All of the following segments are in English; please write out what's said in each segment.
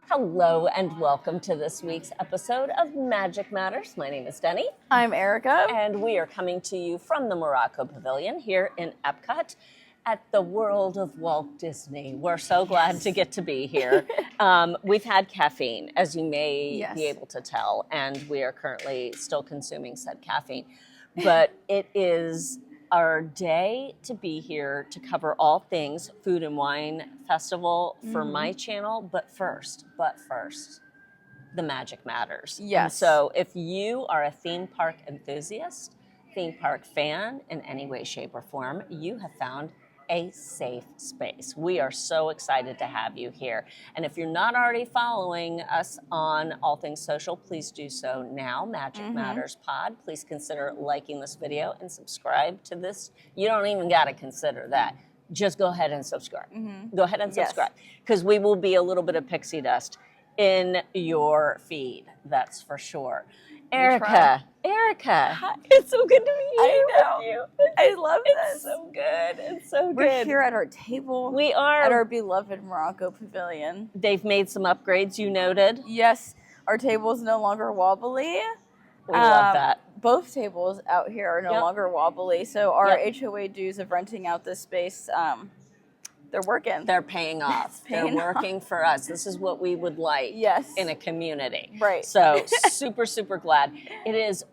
Hello and welcome to this week's episode of Magic Matters. My name is Deni. I'm Erica. And we are coming to you from the Morocco Pavilion here in Epcot at the world of Walt Disney. We're so glad to get to be here. We've had caffeine, as you may be able to tell, and we are currently still consuming said caffeine. But it is our day to be here to cover all things Food and Wine Festival for my channel. But first, the magic matters. Yes. And so if you are a theme park enthusiast, theme park fan in any way, shape, or form, you have found a safe space. We are so excited to have you here. And if you're not already following us on all things social, please do so now. Magic Matters Pod. Please consider liking this video and subscribe to this. You don't even got to consider that. Just go ahead and subscribe. Go ahead and subscribe, because we will be a little bit of pixie dust in your feed. That's for sure. Erica, hi. It's so good to be here with you. I love this. It's so good. It's so good. We're here at our table. We are. At our beloved Morocco Pavilion. They've made some upgrades, you noted. Yes, our table is no longer wobbly. We love that. Both tables out here are no longer wobbly, so our HOA dues of renting out this space, they're working. They're paying off. They're working for us. This is what we would like in a community. Right. So super, super glad. It is,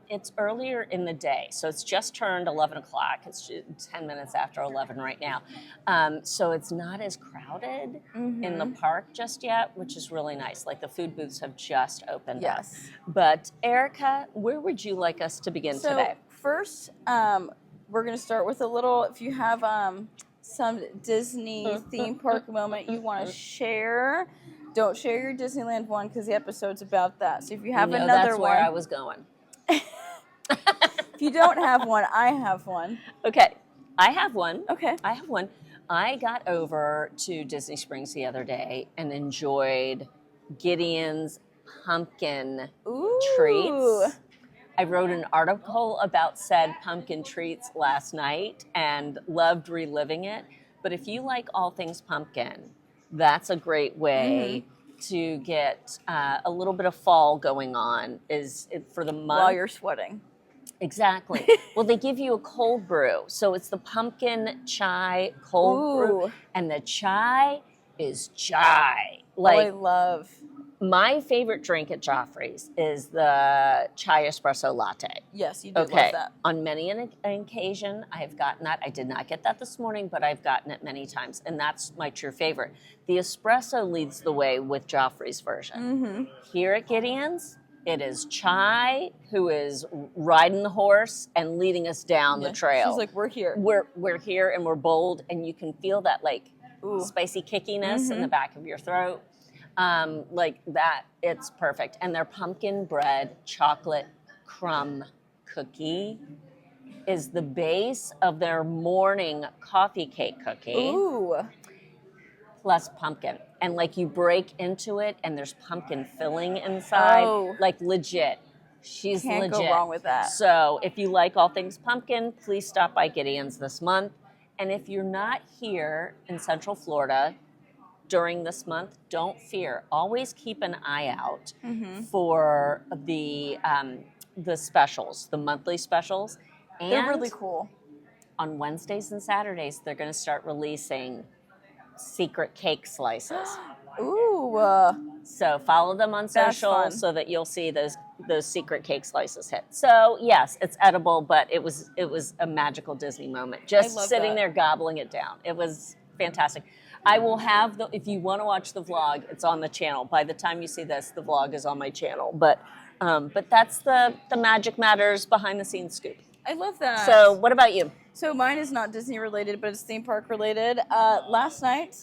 it's earlier in the day. So it's just turned 11 o'clock. It's 10 minutes after 11 right now. So it's not as crowded in the park just yet, which is really nice. Like the food booths have just opened up. But Erica, where would you like us to begin today? First, we're going to start with a little, if you have some Disney theme park moment you want to share, don't share your Disneyland one because the episode's about that. So if you have another that's one, where I was going. If you don't have one, I have one. Okay, I have one. Okay, I have one. I got over to Disney Springs the other day and enjoyed Gideon's pumpkin treats. I wrote an article about said pumpkin treats last night and loved reliving it. But if you like all things pumpkin, that's a great way to get a little bit of fall going on for the month. While you're sweating. Exactly. Well, they give you a cold brew. So it's the pumpkin chai cold brew. And the chai is chai. Like, I love. My favorite drink at Joffrey's is the chai espresso latte. Yes, you do love that. On many an occasion, I have gotten that. I did not get that this morning, but I've gotten it many times, and that's my true favorite. The espresso leads the way with Joffrey's version. Here at Gideon's, it is Chai who is riding the horse and leading us down the trail. She's like, we're here. We're here, and we're bold, and you can feel that like spicy kickiness in the back of your throat. Like that, it's perfect. And their pumpkin bread chocolate crumb cookie is the base of their morning coffee cake cookie. Plus pumpkin. And like you break into it and there's pumpkin filling inside. Like legit. She's legit. Can't go wrong with that. So if you like all things pumpkin, please stop by Gideon's this month. And if you're not here in Central Florida during this month, don't fear. Always keep an eye out for the specials, the monthly specials. And they're really cool. On Wednesdays and Saturdays, they're going to start releasing secret cake slices. So follow them on social so that you'll see those secret cake slices hit. So yes, it's edible, but it was a magical Disney moment. Just sitting there gobbling it down. It was fantastic. I will have if you want to watch the vlog, it's on the channel. By the time you see this, the vlog is on my channel. But that's the Magic Matters behind the scenes scoop. I love that. So what about you? So mine is not Disney related, but it's theme park related. Last night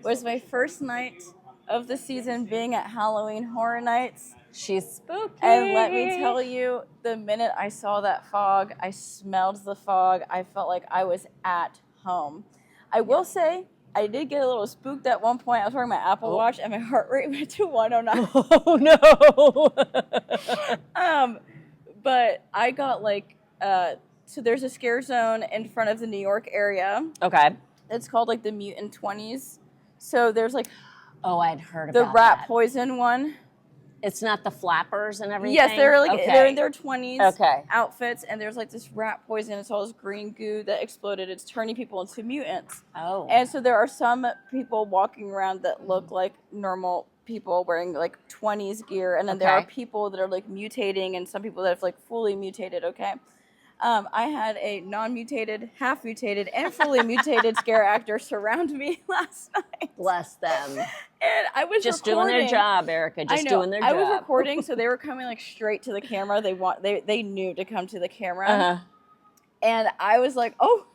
was my first night of the season being at Halloween Horror Nights. She's spooky. And let me tell you, the minute I saw that fog, I smelled the fog, I felt like I was at home. I will say, I did get a little spooked at one point. I was wearing my Apple Watch and my heart rate went to 109. Oh no. But I got like so there's a scare zone in front of the New York area. Okay. It's called like the Mutant 20s. So there's like Oh, I'd heard The about rat that. poison one. It's not the flappers and everything? Yes, they're like okay. they're in their 20s Okay. outfits, and there's like this rat poison. It's all this green goo that exploded. It's turning people into mutants. Oh. And so there are some people walking around that look like normal people wearing like 20s gear, and then there are Okay. people that are like mutating, and some people that have like fully mutated. Okay. I had a non-mutated, half-mutated, and fully mutated scare actor surround me last night. Bless them. And I was Just recording. doing their job, Erica. Just doing their job. I was recording, so they were coming like straight to the camera. They knew to come to the camera. Uh-huh. And I was like, oh,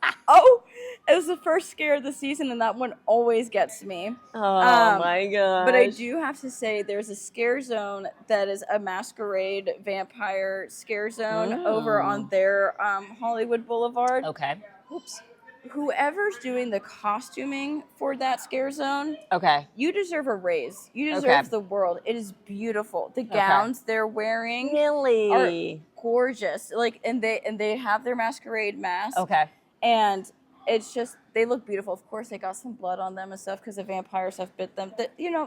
it was the first scare of the season, and that one always gets me. Oh my gosh. But I do have to say, there's a scare zone that is a masquerade vampire scare zone over on their Hollywood Boulevard. Okay. Oops. Whoever's doing the costuming for that scare zone, Okay. you deserve a raise. You deserve the world. It is beautiful. The gowns they're wearing Really? are gorgeous. Like, and they have their masquerade mask. Okay. And it's just, they look beautiful. Of course, they got some blood on them and stuff because the vampires have bit them.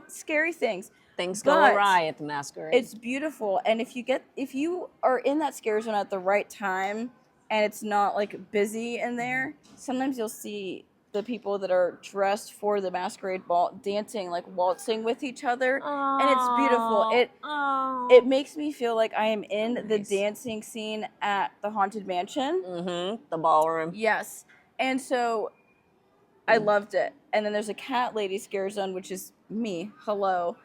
Scary things. Things go awry at the masquerade. It's beautiful. And if you are in that scare zone at the right time and it's not like busy in there, sometimes you'll see the people that are dressed for the masquerade ball dancing, like waltzing with each other. And it's beautiful. It makes me feel like I am in the dancing scene at the Haunted Mansion. Mm-hmm. The ballroom. Yes. And so I loved it. And then there's a cat lady scare zone, which is me. Hello.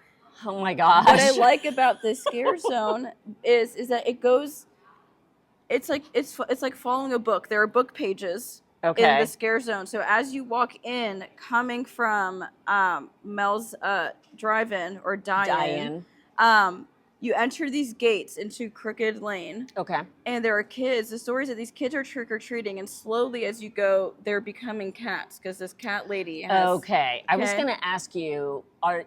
Oh my gosh. What I like about this scare zone is that it goes, it's like following a book. There are book pages in the scare zone. So as you walk in, coming from Mel's drive-in or die-in, you enter these gates into Crooked Lane. Okay. And there are kids. The story is that these kids are trick-or-treating, and slowly as you go, they're becoming cats because this cat lady has... Okay. I was going to ask you,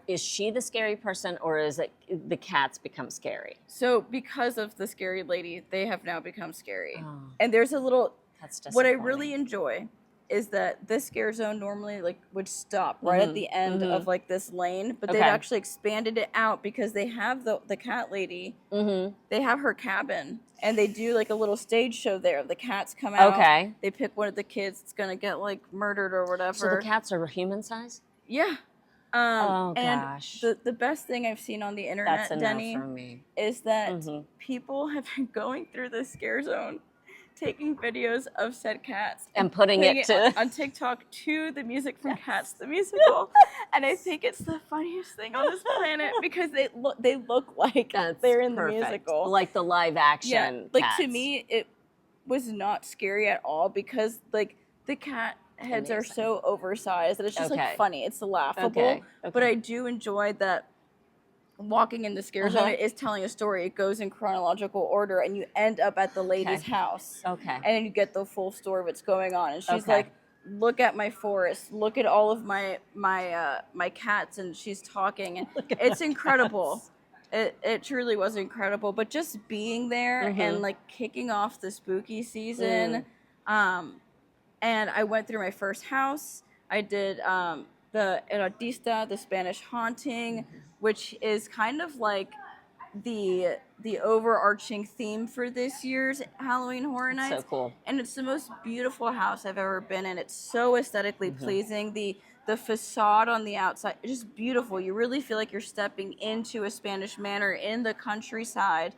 is she the scary person, or is it the cats become scary? So because of the scary lady, they have now become scary. Oh. And there's a little... That's what I really enjoy is that this scare zone normally would stop right at the end of this lane, but they've actually expanded it out because they have the cat lady. They have her cabin, and they do like a little stage show there. The cats come out. Okay. They pick one of the kids that's gonna get like murdered or whatever. So the cats are human size? Yeah. Oh and gosh. The best thing I've seen on the internet, Deni, is that people have been going through the scare zone, taking videos of said cats and putting it on TikTok to the music from Cats the Musical, and I think it's the funniest thing on this planet because they look like they're in the musical, like the live action. Yeah, like cats. to me, it was not scary at all because like the cat heads are so oversized that it's just like funny. It's laughable, but I do enjoy that. Walking in the scare zone is telling a story. It goes in chronological order, and you end up at the lady's house. Okay. And then you get the full story of what's going on. And she's like, "Look at my forest. Look at all of my cats." And she's talking, and it's incredible. It truly was incredible. But just being there and like kicking off the spooky season, and I went through my first house. I did the Erodista, the Spanish haunting, which is kind of like the overarching theme for this year's Halloween Horror Nights. So cool. And it's the most beautiful house I've ever been in. It's so aesthetically pleasing. The facade on the outside, it's just beautiful. You really feel like you're stepping into a Spanish manor in the countryside.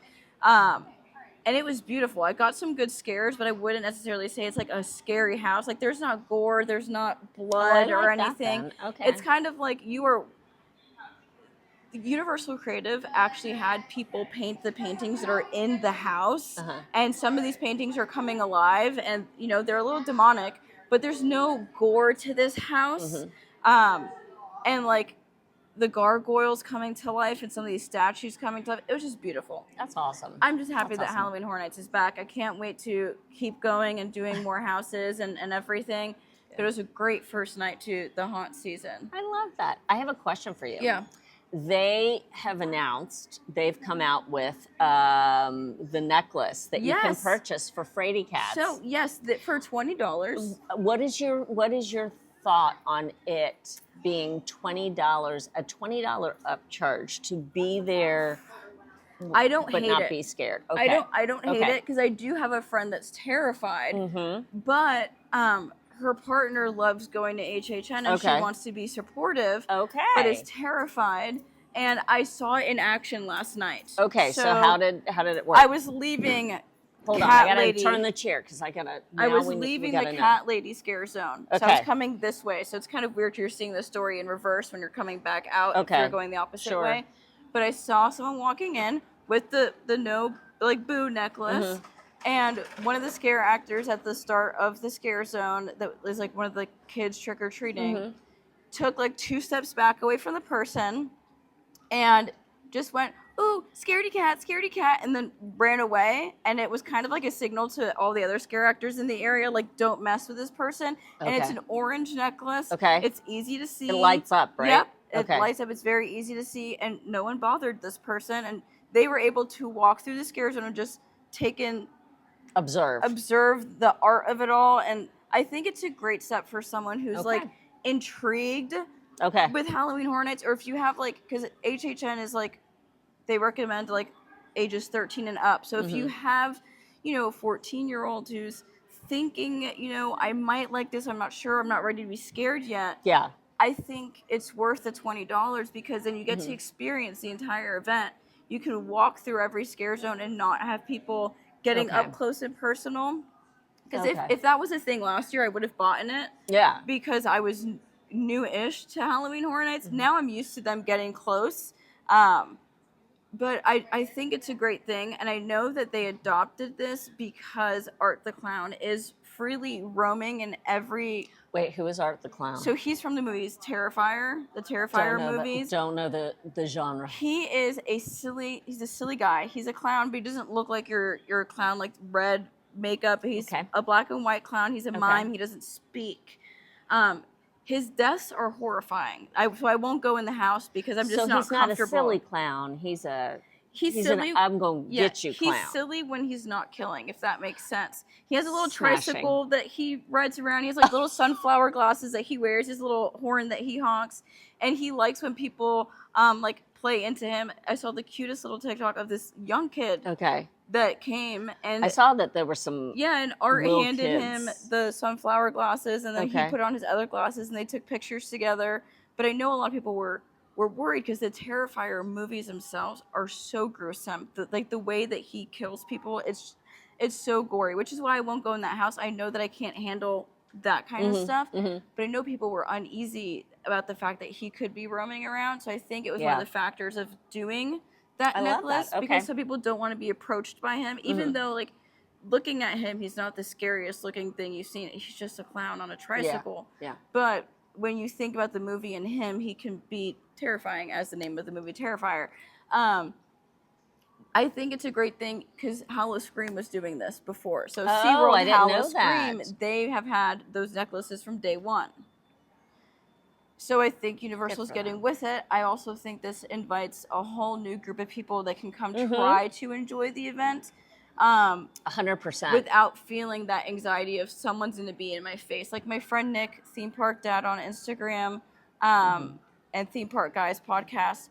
And it was beautiful. I got some good scares, but I wouldn't necessarily say it's like a scary house. Like there's not gore, there's not blood or anything. It's kind of like Universal Creative actually had people paint the paintings that are in the house, and some of these paintings are coming alive, and they're a little demonic, but there's no gore to this house. And like the gargoyles coming to life and some of these statues coming to life, it was just beautiful. That's awesome. I'm just happy that Halloween Horror Nights is back. I can't wait to keep going and doing more houses and everything. It was a great first night to the haunt season. I love that. I have a question for you. Yeah. They have announced they've come out with the necklace that you can purchase for Scaredy-cats. So yes, for $20. What is your thought on it being $20, a $20 upcharge to be there, I don't but hate not it. be scared. Okay. I don't hate Okay. it because I do have a friend that's terrified, Mm-hmm. but her partner loves going to HHN and she Okay. wants to be supportive, Okay. but is terrified. And I saw it in action last night. Okay. So how did it work? I was leaving. Hold on, cat I gotta lady. turn the chair because I gotta. I now was we leaving the gotta cat lady scare zone. So I Okay. was coming this way. So it's kind of weird you're seeing the story in reverse when you're coming back out if Okay. you're going the opposite Sure. way. But I saw someone walking in with the no like boo necklace. Mm-hmm. And one of the scare actors at the start of the scare zone that was like one of the kids trick-or-treating Mm-hmm. took like 2 steps back away from the person and just went, "Ooh, scaredy-cat," and then ran away. And it was kind of like a signal to all the other scare actors in the area, like, don't mess with this person. And it's Okay. an orange necklace. Okay. It's easy to see. It lights up, right? Yep. It Okay. lights up. It's very easy to see. And no one bothered this person. And they were able to walk through the scare zone and just Observe. observe the art of it all. And I think it's a great step for someone who's Okay. like intrigued Okay. with Halloween Horror Nights, or if you have like, because HHN is like, they recommend like ages 13 and up. So if you have, you know, a 14-year-old who's thinking, you know, I might like this, I'm not sure, I'm not ready to be scared yet. Yeah. I think it's worth the $20 because then you get to experience the entire event. You can walk through every scare zone and not have people getting Okay. up close and personal. Because Okay. if that was a thing last year, I would have bought in it Yeah. because I was new-ish to Halloween Horror Nights. Now I'm used to them getting close. But I think it's a great thing. And I know that they adopted this because Art the Clown is freely roaming in every... Wait, who is Art the Clown? So he's from the movies Terrifier, the Terrifier movies. Don't know the genre. He's a silly guy. He's a clown, but he doesn't look like your clown, like red makeup. He's Okay. a black and white clown. He's a mime. He doesn't speak. His deaths are horrifying. So I won't go in the house because I'm just not comfortable. So he's not a silly clown. He's silly. I'm going to get you clown. He's silly when he's not killing, if that makes sense. He has a little Smashing. tricycle that he rides around. He has like little sunflower glasses that he wears, his little horn that he honks. And he likes when people like play into him. I saw the cutest little TikTok of this young kid Okay. that came, and I saw that there were some. yeah, and Art little handed kids. him the sunflower glasses, and then he Okay. put on his other glasses, and they took pictures together. But I know a lot of people were worried because the Terrifier movies themselves are so gruesome. The way that he kills people, it's so gory, which is why I won't go in that house. I know that I can't handle that kind of stuff, but I know people were uneasy about the fact that he could be roaming around. So I think it was one of the factors of doing that I love necklace that. Okay. because some people don't want to be approached by him, even though like looking at him, he's not the scariest looking thing you've seen. He's just a clown on a tricycle. Yeah. But when you think about the movie and him, he can be terrifying, as the name of the movie, Terrifier. I think it's a great thing because Howl of Scream was doing this before. So I SeaWorld didn't Howl know of Scream, that. they have had those necklaces from day one. So I think Universal's for getting them. with it. I also think this invites a whole new group of people that can come try to enjoy the event. 100%. Without feeling that anxiety of someone's going to be in my face. Like my friend Nick, Theme Park Dad on Instagram, and Theme Park Guys podcast,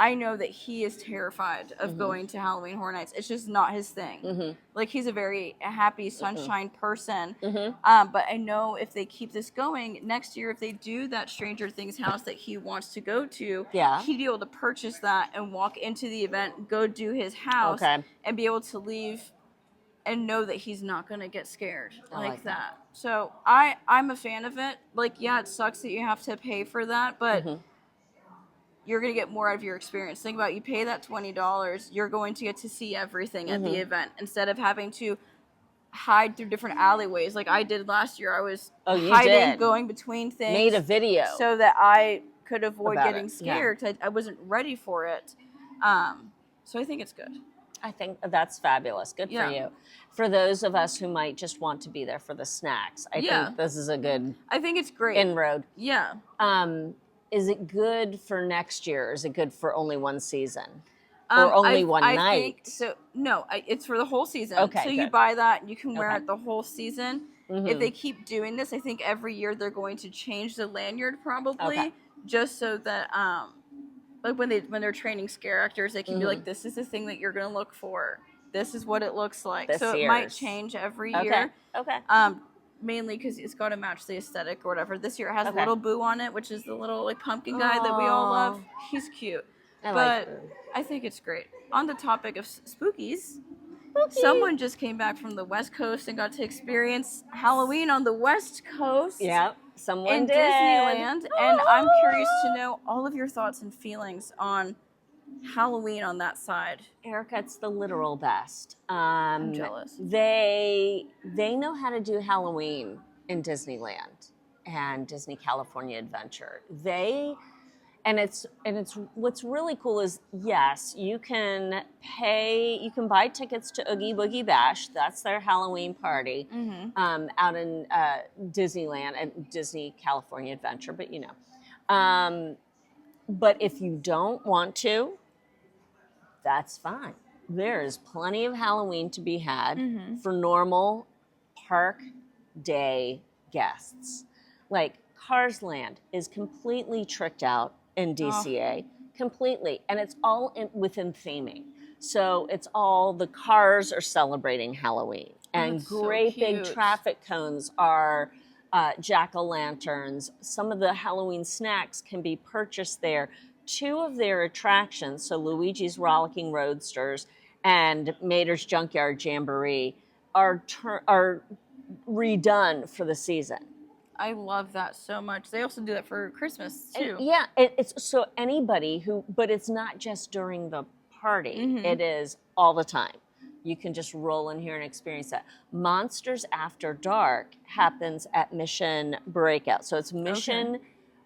I know that he is terrified of going to Halloween Horror Nights. It's just not his thing. Like he's a very happy, sunshine person. But I know if they keep this going, next year if they do that Stranger Things house that he wants to go to, he'd be able to purchase that and walk into the event, go do his house, and be able to leave and know that he's not going to get scared like that. So I'm a fan of it. Like, yeah, it sucks that you have to pay for that, but you're going to get more out of your experience. Think about it, you pay that $20, you're going to get to see everything at the event instead of having to hide through different alleyways like I did last year. I was hiding, going between things. Made a video. So that I could avoid about getting it. scared. I wasn't ready for it. So I think it's good. I think that's fabulous. Good for you. For those of us who might just want to be there for the snacks, I think this is a good I think it's great. inroad. Yeah. Is it good for next year? Or is it good for only one season? Or only one night? Think, so no, it's for the whole season. Okay, so you good. buy that, you can wear it the whole season. if they keep doing this, I think every year they're going to change the lanyard probably, Okay. just so that like when they're training scare actors, they can be like, this is the thing that you're gonna look for. This is what it looks like. This So it year's. might change every year. Okay. Mainly because it's got to match the aesthetic or whatever. This year it has Okay. Little Boo on it, which is the little like pumpkin guy that we all love. He's cute. But I think it's great. On the topic of spookies, someone just came back from the West Coast and got to experience Halloween on the West Coast. Yep, someone in did. Disneyland, and I'm curious to know all of your thoughts and feelings on Halloween on that side. Erica, it's the literal best. I'm jealous. They know how to do Halloween in Disneyland and Disney California Adventure. It's what's really cool is, yes, you can buy tickets to Oogie Boogie Bash. That's their Halloween party out in Disneyland and Disney California Adventure. But but if you don't want to, that's fine. There is plenty of Halloween to be had for normal park day guests. Like Cars Land is completely tricked out in DCA, completely, and it's all within theming. So it's all the cars are celebrating Halloween, and great big traffic cones are jack-o'-lanterns. Some of the Halloween snacks can be purchased there. 2 of their attractions, so Luigi's Rollicking Roadsters and Mater's Junkyard Jamboree, are redone for the season. I love that so much. They also do that for Christmas too. It's so anybody but it's not just during the party. It is all the time. You can just roll in here and experience that. Monsters After Dark happens at Mission Breakout. So it's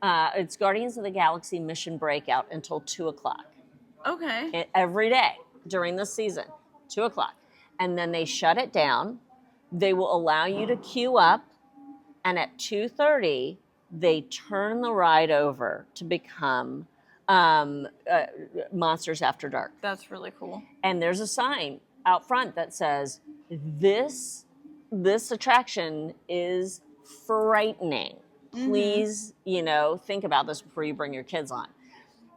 it's Guardians of the Galaxy Mission Breakout until 2:00. Okay. Every day during the season, 2:00. And then they shut it down. They will allow you to queue up. And at 2:30, they turn the ride over to become Monsters After Dark. That's really cool. And there's a sign out front that says, this attraction is frightening. Please, think about this before you bring your kids on.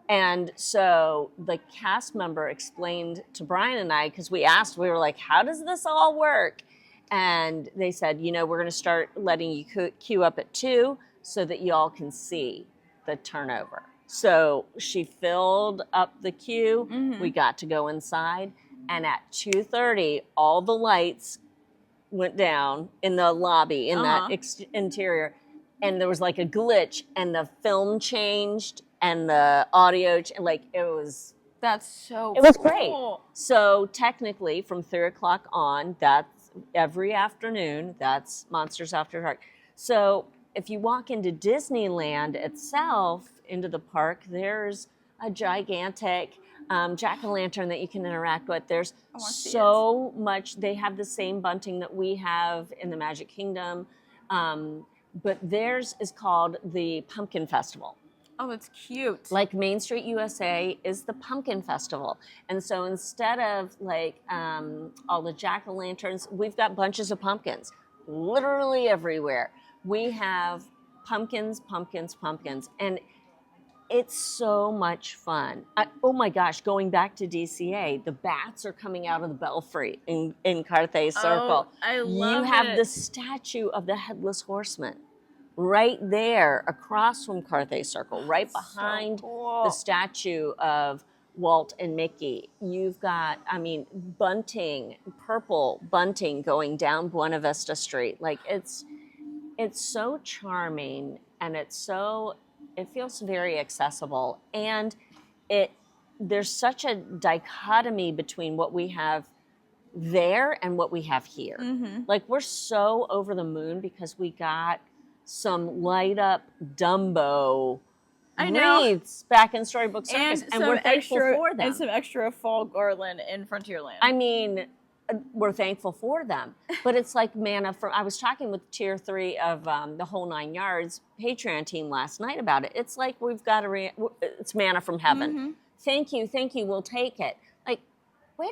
And so the cast member explained to Brian and I, because we were like, how does this all work? And they said, we're going to start letting you queue up at 2 so that you all can see the turnover. So she filled up the queue. We got to go inside. And at 2:30, all the lights went down in the lobby, in that interior. And there was like a glitch, and the film changed, and the audio, it was... That's so It was cool. great. So technically, from 3:00 on, that's every afternoon, that's Monsters After Dark. So if you walk into Disneyland itself, into the park, there's a gigantic jack-o'-lantern that you can interact with. There's so much. They have the same bunting that we have in the Magic Kingdom, but theirs is called the Pumpkin Festival. Oh, that's cute. Like Main Street USA is the Pumpkin Festival. And so instead of all the jack-o'-lanterns, we've got bunches of pumpkins literally everywhere. We have pumpkins. And it's so much fun. Oh my gosh, going back to DCA, the bats are coming out of the belfry in Carthay Circle. I love You have the statue of the Headless Horseman right there across from Carthay Circle, right behind the statue of Walt and Mickey. You've got, bunting, purple bunting going down Buena Vista Street. It's so charming, and it feels very accessible. And there's such a dichotomy between what we have there and what we have here. We're so over the moon because we got some light up Dumbo wreaths back in Storybook Circus, and we're thankful for them. And some extra fall garland in Frontierland. We're thankful for them, but it's like manna from. I was talking with Tier 3 of the Whole 9 Yards Patreon team last night about it. It's like we've got it's manna from heaven. Thank you, we'll take it. Wait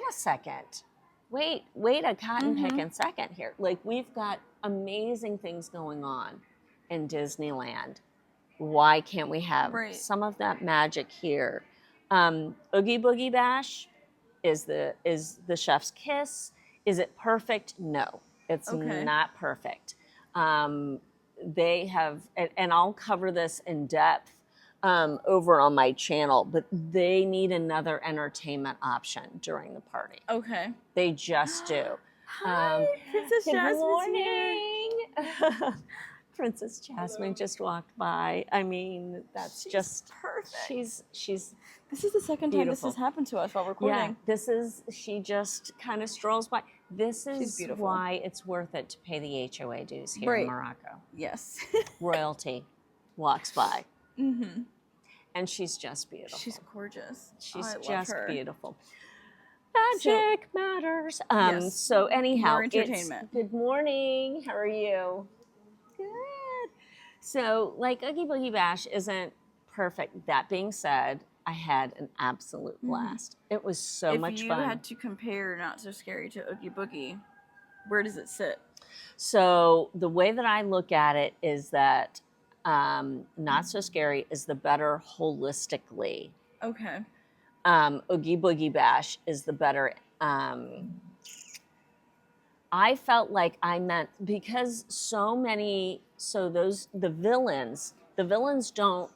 a second. wait a cotton picking second here. Like, we've got amazing things going on in Disneyland. Why can't we have some of that magic here? Oogie Boogie Bash is the chef's kiss. Is it perfect? No, it's not perfect. They have, and I'll cover this in depth over on my channel, but they need another entertainment option during the party. Okay. They just do. Hi, Princess Jasmine's here. Princess Jasmine just walked by. I mean, that's just perfect. She's This is the second time this has happened to us while recording. Yeah, she just kind of strolls by. This is why it's worth it to pay the HOA dues here in Morocco. Yes. Royalty walks by. And she's just beautiful. She's gorgeous. She's just beautiful. Magic matters. So anyhow, entertainment. Good morning. How are you? Good. So, like, Oogie Boogie Bash isn't perfect. That being said, I had an absolute blast. It was so much fun. If you had to compare Not So Scary to Oogie Boogie, where does it sit? So the way that I look at it is that Not So Scary is the better holistically. Okay. Oogie Boogie Bash is the better. I felt like I meant, because the villains don't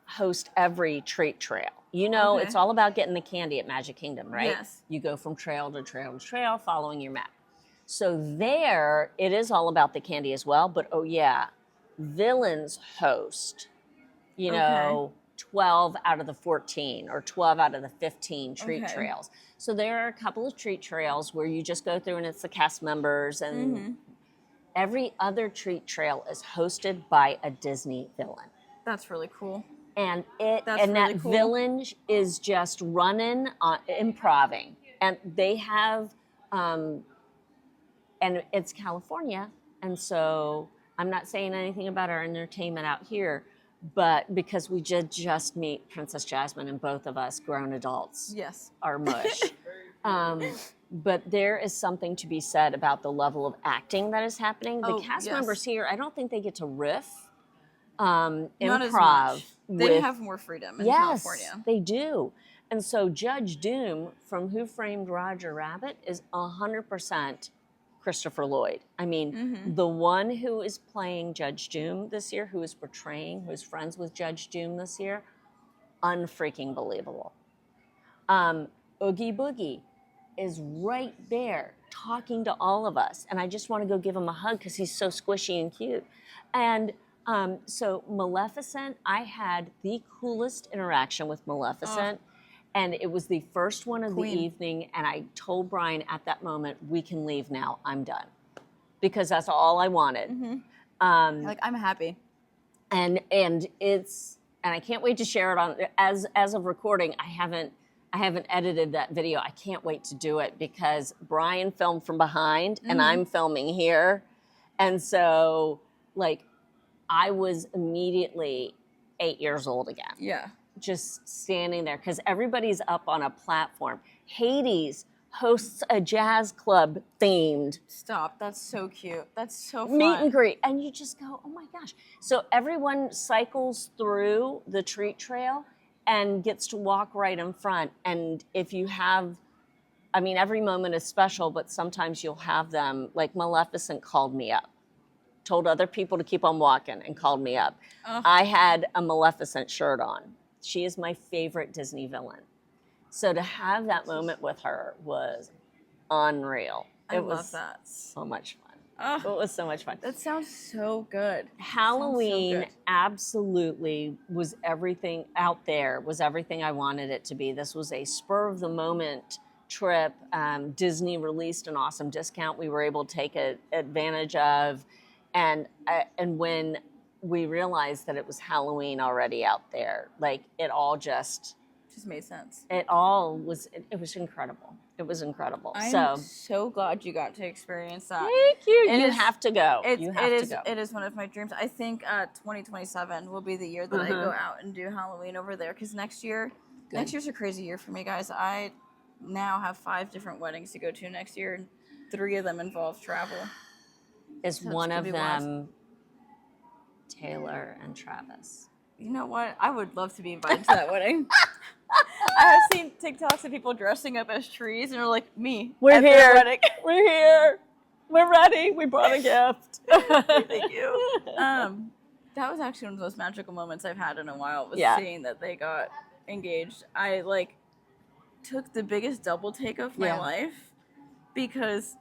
host every treat trail. You know, it's all about getting the candy at Magic Kingdom, right? Yes. You go from trail to trail to trail following your map. So there, it is all about the candy as well, but villains host, 12 out of the 14 or 12 out of the 15 treat trails. So there are a couple of treat trails where you just go through and it's the cast members, and every other treat trail is hosted by a Disney villain. That's really cool. And that villain is just running, improving. And they have, and it's California. And so I'm not saying anything about our entertainment out here, but because we did just meet Princess Jasmine, and both of us, grown adults, are mush. But there is something to be said about the level of acting that is happening. The cast members here, I don't think they get to riff, improv. They have more freedom in California. Yes, they do. And so Judge Doom from Who Framed Roger Rabbit is 100% Christopher Lloyd. I mean, the one who is playing Judge Doom this year, who is friends with Judge Doom this year, unfreaking believable. Oogie Boogie is right there talking to all of us. And I just want to go give him a hug because he's so squishy and cute. And so Maleficent, I had the coolest interaction with Maleficent. And it was the first one of the evening. And I told Brian at that moment, we can leave now. I'm done. Because that's all I wanted. I'm happy. And I can't wait to share it on, as of recording, I haven't edited that video. I can't wait to do it because Brian filmed from behind and I'm filming here. And so, like, I was immediately 8 years old again. Yeah. Just standing there because everybody's up on a platform. Hades hosts a jazz club themed. Stop. That's so cute. That's so fun. Meet and greet. And you just go, oh my gosh. So everyone cycles through the treat trail and gets to walk right in front. And if you have, every moment is special, but sometimes you'll have them, like Maleficent called me up, told other people to keep on walking and called me up. I had a Maleficent shirt on. She is my favorite Disney villain. So to have that moment with her was unreal. I love that. So much fun. It was so much fun. That sounds so good. Halloween absolutely was everything out there, was everything I wanted it to be. This was a spur of the moment trip. Disney released an awesome discount we were able to take advantage of. And when we realized that it was Halloween already out there, like it all just made sense. It was incredible. It was incredible. I'm so glad you got to experience that. Thank you. You have to go. You have to go. It is one of my dreams. I think 2027 will be the year that I go out and do Halloween over there because next year's a crazy year for me, guys. now have 5 different weddings to go to next year, and 3 of them involve travel. Is So it's one gonna of be wild. them Taylor and Travis? You know what? I would love to be invited to that wedding. I have seen TikToks of people dressing up as trees, and they're like, me. We're at their here. wedding. We're here. We're ready. We brought a gift. Thank you. That was actually one of the most magical moments I've had in a while, was seeing that they got engaged. I like took the biggest double take of my life, because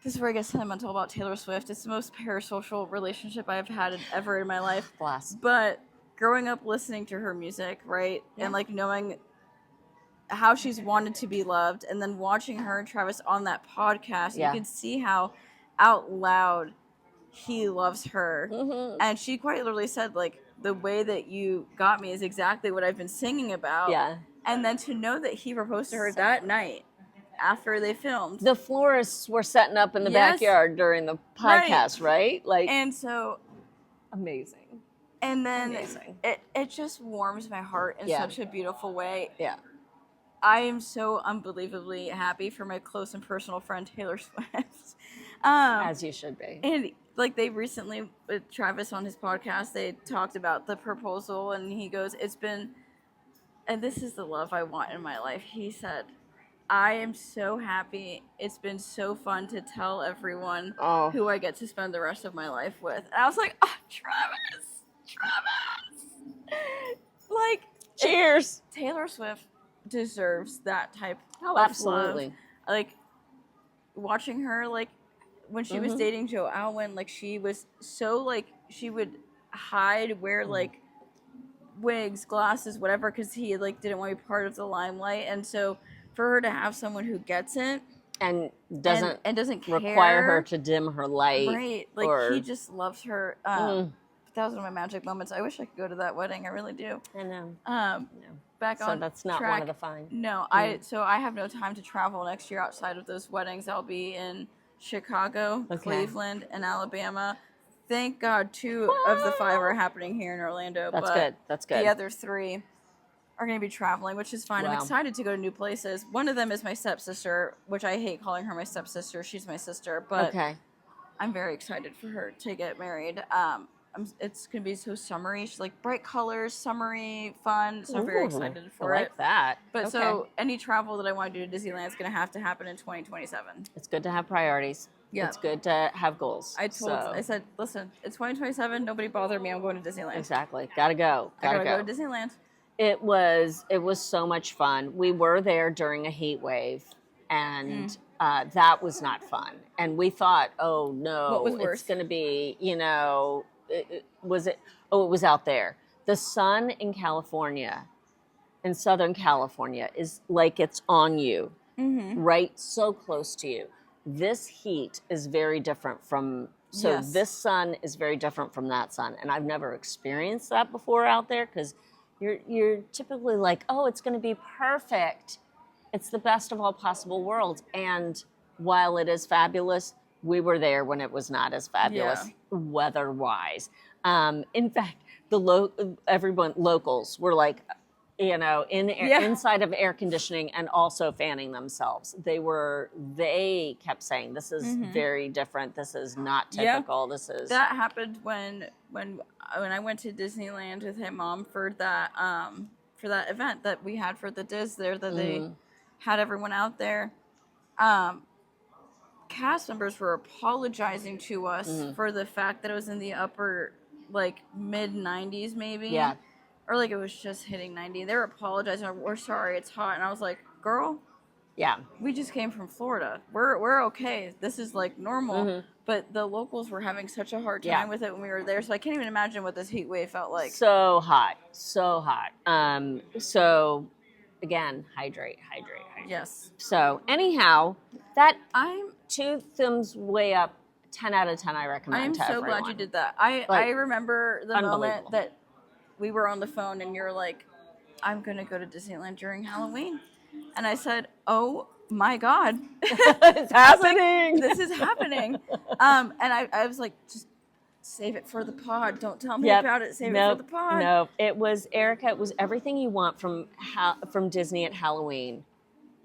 this is where I get sentimental about Taylor Swift. It's the most parasocial relationship I've had ever in my life. Bless. But growing up listening to her music, right, and like knowing how she's wanted to be loved, and then watching her and Travis on that podcast, you can see how out loud he loves her. And she quite literally said, like, the way that you got me is exactly what I've been singing about. Yeah. And then to know that he proposed to her that night after they filmed. The florists were setting up in the backyard during the podcast, right? Like, and so amazing. And then it just warms my heart in such a beautiful way. Yeah. I am so unbelievably happy for my close and personal friend Taylor Swift. As you should be. And like, they recently, with Travis on his podcast, they talked about the proposal, and he goes, it's been, and this is the love I want in my life. He said, I am so happy. It's been so fun to tell everyone who I get to spend the rest of my life with. And I was like, oh, Travis. Like, cheers. Taylor Swift deserves that type of love. Like, watching her, like, when she was dating Joe Alwyn, like, she was so, like, she would wear like wigs, glasses, whatever, because he like didn't want to be part of the limelight. And so for her to have someone who gets it and doesn't care, require her to dim her light, right? Like, he just loves her. That was one of my magic moments. I wish I could go to that wedding. I really do. I know. Back so on that's not track. one of the fine. No, I have no time to travel next year outside of those weddings. I'll be in Chicago, Cleveland, and Alabama. Thank God 2 of the 5 are happening here in Orlando. That's good. That's good. The other 3 are going to be traveling, which is fine. Wow. I'm excited to go to new places. One of them is my stepsister, which I hate calling her my stepsister. She's my sister, but I'm very excited for her to get married. It's going to be so summery. She's like bright colors, summery, fun. So I'm very excited for it. I like that. But so any travel that I want to do to Disneyland is going to happen in 2027. It's good to have priorities. Yeah. It's good to have goals. I said, listen, it's 2027. Nobody bother me. I'm going to Disneyland. Exactly. Gotta go. I gotta go to Disneyland. It was so much fun. We were there during a heat wave, and that was not fun. And we thought, oh no, what was worse? It's going to be, it was out there. The sun in California, in Southern California, is like it's on you, right? So close to you. This heat is very different from, this sun is very different from that sun. And I've never experienced that before out there, because you're typically like, oh, it's going to be perfect. It's the best of all possible worlds. And while it is fabulous, we were there when it was not as fabulous weather-wise. In fact, locals were like, inside of air conditioning and also fanning themselves. They kept saying, this is very different. This is not typical. That happened when I went to Disneyland with my mom for that event that we had for the Diz there, that they had everyone out there. Cast members were apologizing to us for the fact that it was in the upper, like, mid 90s maybe. Yeah. Or like it was just hitting 90. They were apologizing. We're sorry, it's hot. And I was like, girl, we just came from Florida. We're okay. This is like normal. But the locals were having such a hard time with it when we were there. So I can't even imagine what this heat wave felt like. So hot. So again, hydrate. Yes. So anyhow, I'm 2 thumbs way up. 10 out of 10 I recommend to everyone. I'm so glad you did that. I remember the moment that we were on the phone and you're like, I'm going to go to Disneyland during Halloween. And I said, oh my God. It's happening. This is happening. And I was like, just save it for the pod. Don't tell me about it. Save it for the pod. No, it was, Erica, it was everything you want from Disney at Halloween.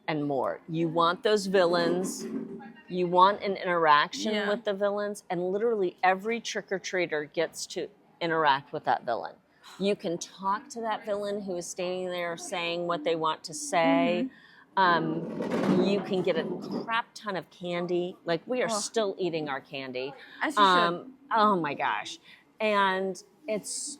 and more. You want those villains. You want an interaction Yeah. with the villains, and literally every trick-or-treater gets to interact with that villain. You can talk to that villain who is standing there saying what they want to say. You can get a crap ton of candy. Like, we are still eating our candy. As you should. Oh my gosh. And it's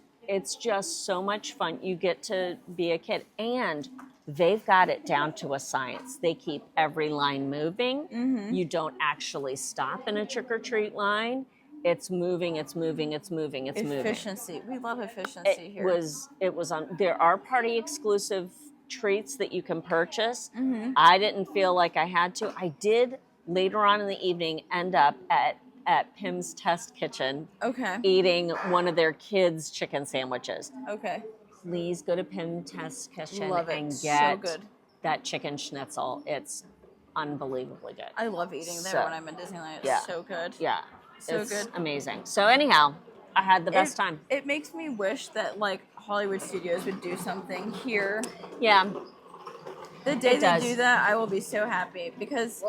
just so much fun. You get to be a kid, and they've got it down to a science. They keep every line moving. You don't actually stop in a trick-or-treat line. It's moving, it's moving, it's moving, it's moving. Efficiency. We love efficiency here. It was on. There are party exclusive treats that you can purchase. I didn't feel like I had to. I did later on in the evening end up at Pim's Test Kitchen eating one of their kids' chicken sandwiches. Okay. Please go to Pim's Test Kitchen and So get good. that chicken schnitzel. It's unbelievably good. I love eating there when I'm in Disneyland. It's so good. Yeah. So it's good. Amazing. So anyhow, I had the best time. It makes me wish that like Hollywood Studios would do something here. Yeah. The day they do that, I will be so happy, because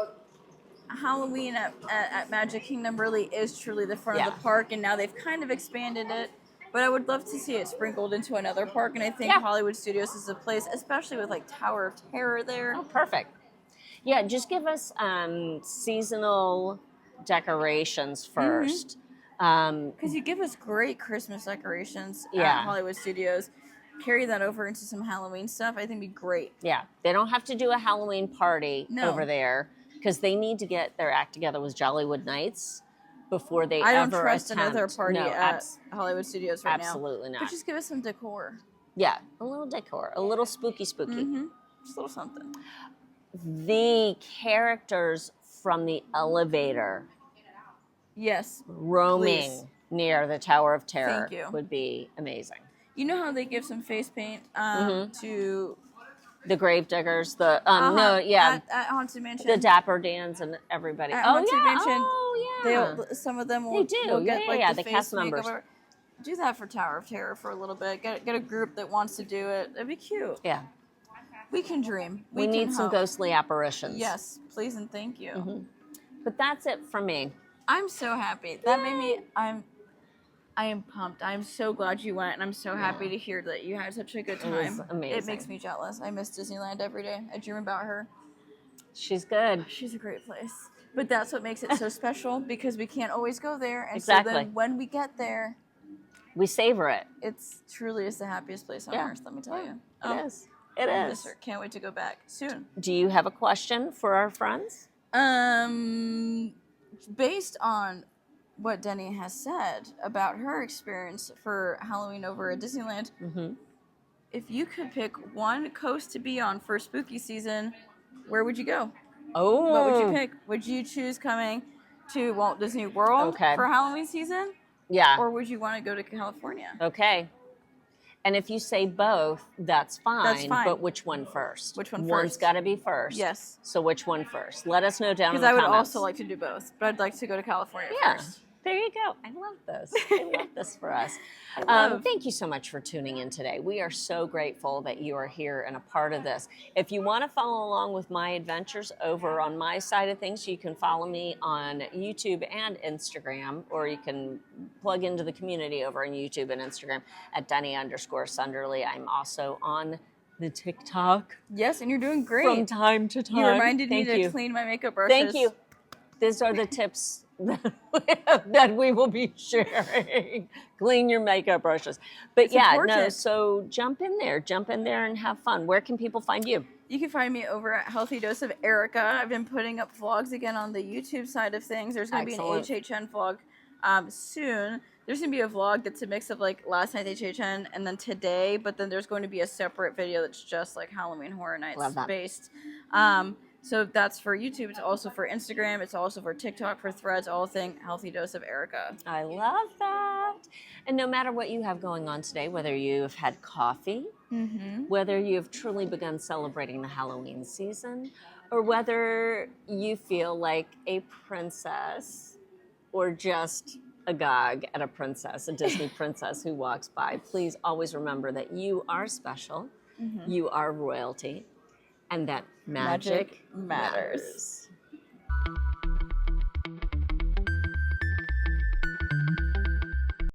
Halloween at Magic Kingdom really is truly the front of the park, and now they've kind of expanded it. But I would love to see it sprinkled into another park, and I think Hollywood Studios is a place, especially with like Tower of Terror there. Oh, perfect. Yeah, just give us seasonal decorations first. Because you give us great Christmas decorations at Hollywood Studios. Carry that over into some Halloween stuff. I think it'd be great. Yeah, they don't have to do a Halloween party over there, because they need to get their act together with Jollywood Nights before they I ever don't trust attempt. another party at Hollywood Studios right now. Absolutely not. But just give us some decor. Yeah, a little decor, a little spooky. Just a little something. The characters from the elevator roaming near the Tower of Terror would be amazing. You know how they give some face paint to the Gravediggers, at Haunted Mansion, the Dapper Dans and everybody. At Haunted Mansion, some of them will get the the face cast members. makeover. Do that for Tower of Terror for a little bit. Get a group that wants to do it. It'd be cute. Yeah. We can dream. We need some ghostly apparitions. Yes, please and thank you. But that's it for me. I'm so happy. That made me. I am pumped. I'm so glad you went, and I'm so happy to hear that you had such a good time. It was amazing. It makes me jealous. I miss Disneyland every day. I dream about her. She's good. She's a great place. But that's what makes it so special, because we can't always go there. And so then when we get there, we savor it. It's truly is the happiest place on earth, let me tell you. It is. It is. Can't wait to go back soon. Do you have a question for our friends? Based on what Deni has said about her experience for Halloween over at Disneyland, if you could pick one coast to be on for spooky season, where would you go? Oh. What would you pick? Would you choose coming to Walt Disney World for Halloween season? Yeah. Or would you want to go to California? Okay. And if you say both, that's fine. That's fine. But which one first? Which one first? One's got to be first. Yes. So which one first? Let us know down in the comments. Because I would comments. also like to do both, but I'd like to go to California first. There you go. I love this. I love this for us. Thank you so much for tuning in today. We are so grateful that you are here and a part of this. If you want to follow along with my adventures over on my side of things, you can follow me on YouTube and Instagram, or you can plug into the community over on YouTube and Instagram at Deni_Sunderly. I'm also on the TikTok. Yes, and you're doing great. From time to time. You reminded me to clean my makeup brushes. Thank you. These are the tips that we will be sharing. Clean your makeup brushes. But it's important. So jump in there and have fun. Where can people find you? You can find me over at Healthy Dose of Erica. I've been putting up vlogs again on the YouTube side of things. There's going to be an HHN vlog soon. There's going to be a vlog that's a mix of like last night's HHN and then today, but then there's going to be a separate video that's just like Halloween Horror Nights based. So that's for YouTube. It's also for Instagram. It's also for TikTok, for Threads, all thing Healthy Dose of Erica. I love that. And no matter what you have going on today, whether you've had coffee, whether you've truly begun celebrating the Halloween season, or whether you feel like a princess or just agog at a princess, a Disney princess who walks by, please always remember that you are special. You are royalty. and that Magic magic matters. matters.